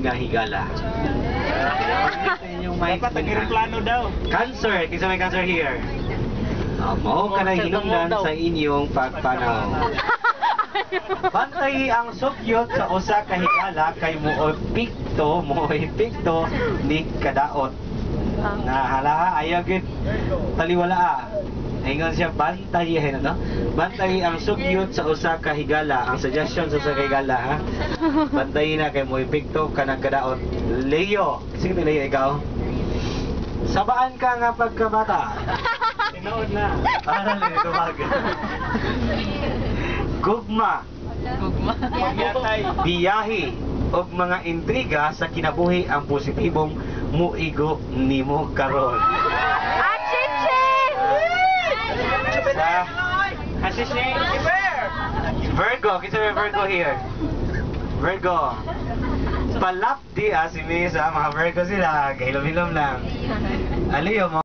nga higala. Dapat nag-replano daw. Cancer, kinsa may cancer here? Mao ka na hinungdan sa inyong pagpanaw. Bantay ang sukyot sa usa ka higala kay moepikto ni kadaot. Nahala ayaw gid taliwala. Ingon siya bantay no? Bantay ang sukyot sa usa ka higala. Ang suggestion sa usa ka higala ha. Bantay na kay moepikto kanang kadaot. Leo, sige Leo ikaw. Sabaan ka nga pagkabata. Tinood na. Ano na ito bagay? Gugma. Yatay. Biyahe o mga intriga sa kinabuhi ang positibong muigo nimo karon. Sa Assistant. Virgo, kinsa may Virgo here? Virgo. Palapdi si Misa, mga Virgo sila, kahilom-hilom lang. Aliyo mo